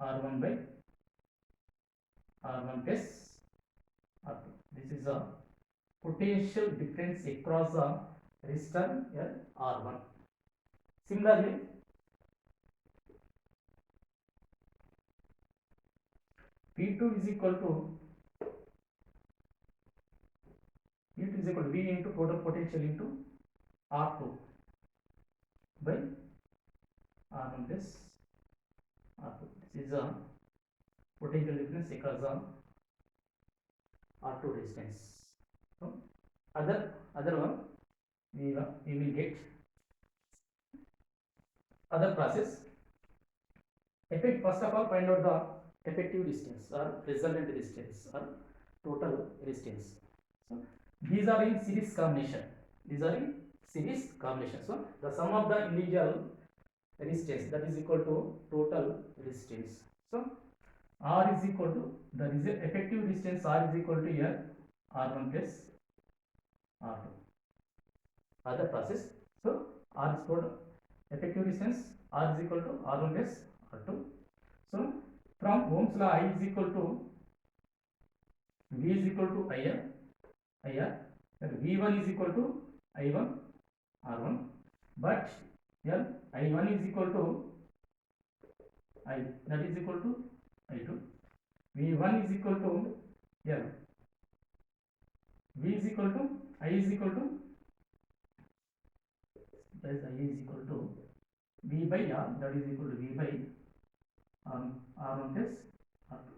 R1 by R1 plus R2. This is a potential difference across the resistor R1. Similarly, P2 is equal to V into total potential into R2 by R1 plus R2. This is a potential difference across the R2 resistance. So other one we will get other process. First of all, find out the effective resistance or resultant resistance or total resistance. So these are in series combination. So the sum of the individual resistance, that is equal to total resistance. So R is equal to the effective resistance. R is equal to here R1 plus R2. Other process. So R is equal to effective resistance. R is equal to R1 plus R2. So from Ohm's law, I is equal to V is equal to IR. V1 is equal to I1 R1, but here I1 is equal to I, that is equal to I2. V1 is equal to here V is equal to I is equal to that is I is equal to V by R, that is equal to V by R1 plus R2.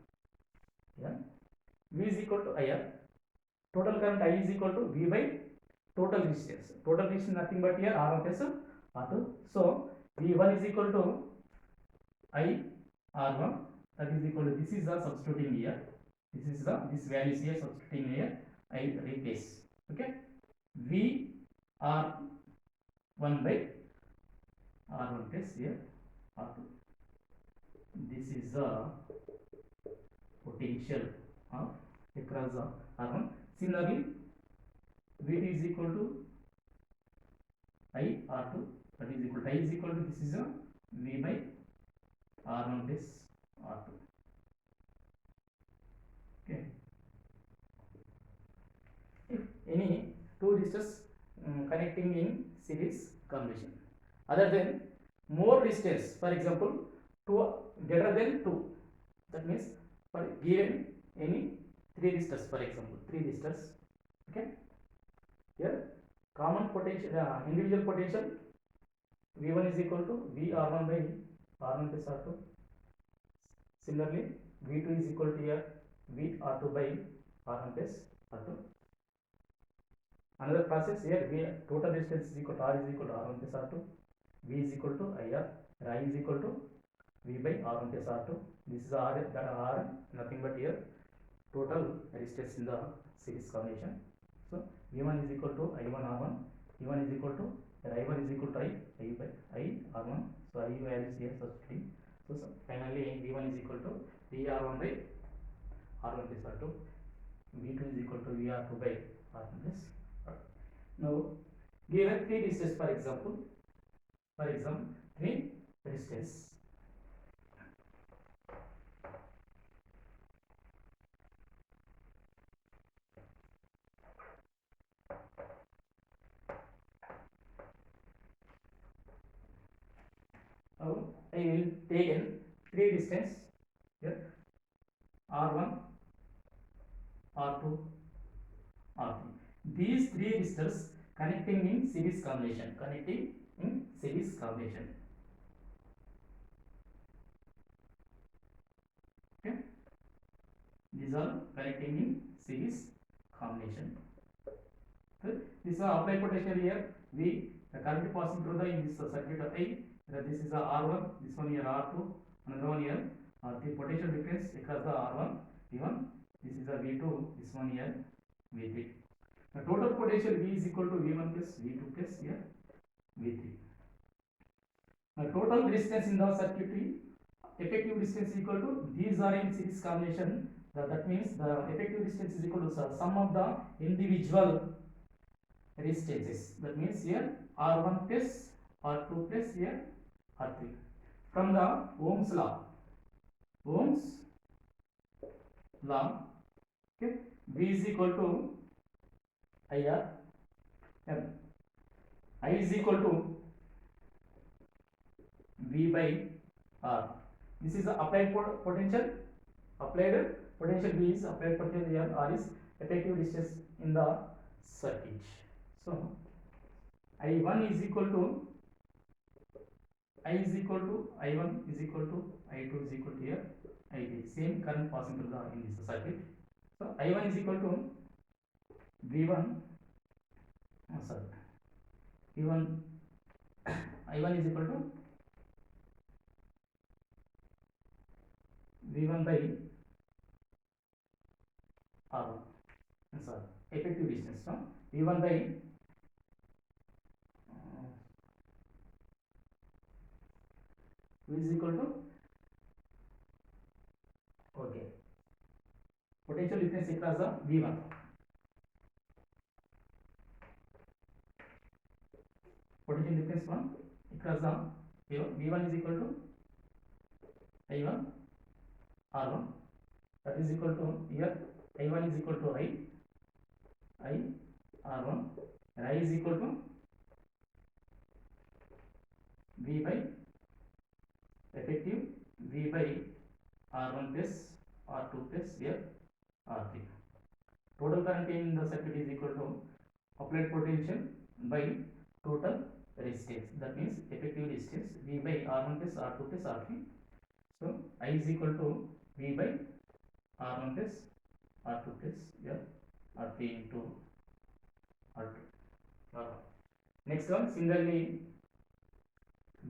Here V is equal to IR. Total current I is equal to V by total resistance. Total resistance nothing but here R1 plus R2. So V1 is equal to I R1, that is equal to, this is the substituting here. This value is here substituting here. I replace. Okay. V R1 by R1 plus here R2. This is the potential of across the R1. Similarly, V2 is equal to I R2, that is equal to I is equal to, this is a V by R1 plus R2. Okay. If any two resistors connecting in series combination, other than more resistance, for example, 2 greater than 2, that means for given any 3 resistors, for example 3 resistors. Okay. Here common potential, individual potential V1 is equal to V R1 by R1 plus R2. Similarly, V2 is equal to here V R2 by R1 plus R2. Another process here, V total resistance is equal to R is equal to R1 plus R2. V is equal to IR. I is equal to V by R1 plus R2. This is R, nothing but here total resistance in the series combination. So V1 is equal to I1 R1. V1 is equal to I1 is equal to I by I R1. So I value is here substituting. So finally V1 is equal to V R1 by R1 plus R2. V2 is equal to V R2 by R1 plus R2. Now given 3 resistors, for example 3 resistors. Now I will take in 3 resistors here, R1, R2, R3. These 3 resistors connecting in series combination. Okay. These are connecting in series combination. Okay. This is applied potential here. V, the current passing through in this circuit of I. This is the R1, this one here R2, another one here. The potential difference across the R1, V1. This is the V2, this one here V3. The total potential V is equal to V1 plus V2 plus here V3. The total resistance in the circuitry, effective resistance is equal to, these are in series combination. That means the effective resistance is equal to sum of the individual resistances. That means here R1 plus R2 plus here R3. From the Ohm's law, Ohm's law. Okay, V is equal to IR, and I is equal to V by R. This is the applied potential. Applied potential V is applied potential here. R is effective resistance in the circuit. So I1 is equal to I is equal to I1 is equal to I2 is equal to here I3. Same current passing through the in this circuit. So I1 is equal to V1. Sorry, V1 I1 is equal to V1 by R1. Sorry, effective distance. No, V1 by V is equal to, okay, potential difference across the V1. Potential difference from across the V1 is equal to I1 R1, that is equal to here I1 is equal to I R1, and I is equal to V by effective V by R1 plus R2 plus here R3. Total current in the circuit is equal to applied potential by total resistance. That means effective resistance V by R1 plus R2 plus R3. So I is equal to V by R1 plus R2 plus here R3 into R2. Next one, similarly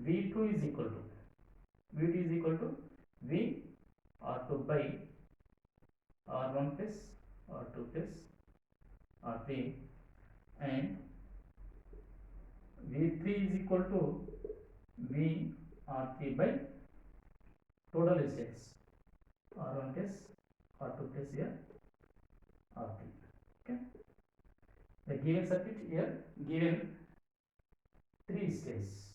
V2 is equal to V R2 by R1 plus R2 plus R3, and V3 is equal to V R3 by total resistance R1 plus R2 plus here R3. Okay, the given circuit here given three stages.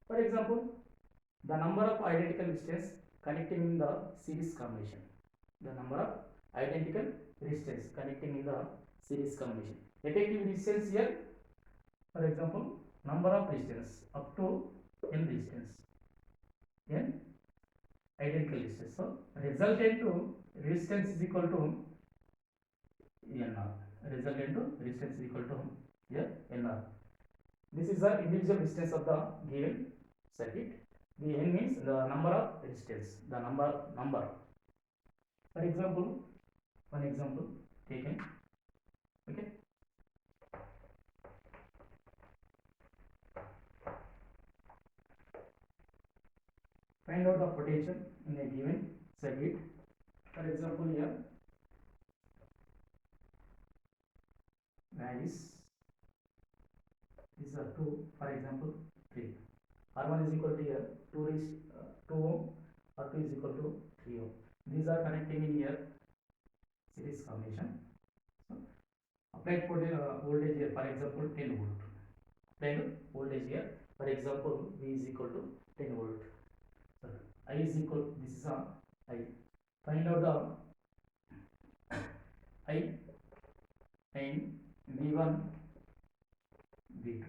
For example, the number of identical resistors connecting in the series combination. The number of identical resistors connecting in the series combination. Effective resistance here, for example, number of resistors up to n resistors, n identical resistors. So resultant to resistance is equal to NR. Resultant to resistance is equal to here NR. This is the individual resistance of the given circuit. The n means the number of resistors, the number. For example, one example taken. Okay. Find out the potential in a given circuit. For example, here values. These are 2. For example, 3. R1 is equal to here 2 ohm, R2 is equal to 3 ohm. These are connecting in here series combination. So applied voltage here, for example, 10 volt. Applied voltage here, for example, V is equal to 10 volt. So I is equal, this is a I. Find out the I and V1, V2.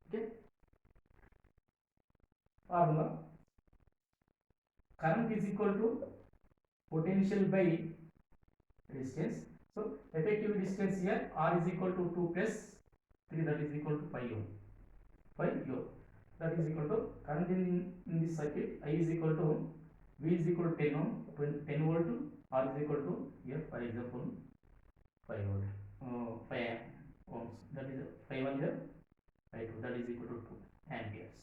Okay. Formula: current is equal to potential by resistance. So effective resistance here R is equal to 2 plus 3, that is equal to 5 ohm. 5 ohm. That is equal to current in this circuit. I is equal to V is equal to 10 ohm, 10 volt. R is equal to here, for example, 5 volt, 5 ohms. That is 5 1 here, 5 2. That is equal to 2 amperes.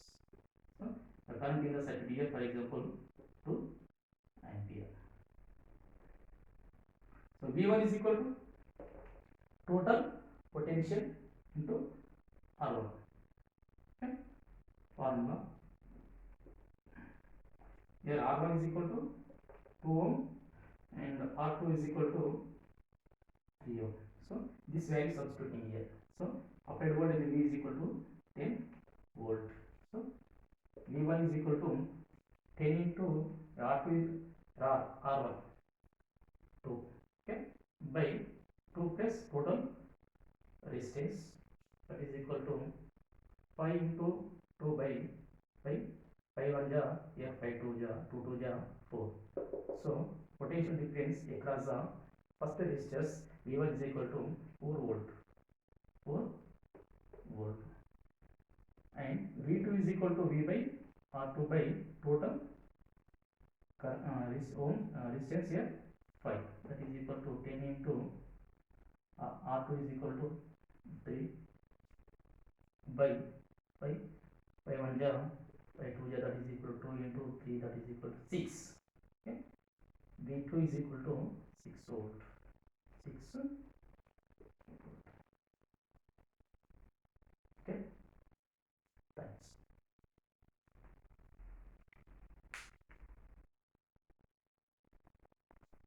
So the current in the circuit here, for example, 2 ampere. So V1 is equal to total potential into R1. Okay. Formula: here R1 is equal to 2 ohm and R2 is equal to 3 ohm. So this value substituting here. So applied voltage V is equal to 10 volt. So V1 is equal to 10 into R2 is R1 2, okay, by 2 plus total resistance, that is equal to 5 into 2 by 5, 5 1 ja, yeah, 5 2 ja, 2 2 ja, 4. So potential difference across the first resistors V1 is equal to 4 volt, 4 volt, and V2 is equal to V by R2 by total resistance here 5, that is equal to 10 into R2 is equal to 3 by 5, 5 1 ja, 5 2 ja, that is equal to 2 into 3, that is equal to 6, okay. V2 is equal to 6 volt, 6 volt, okay.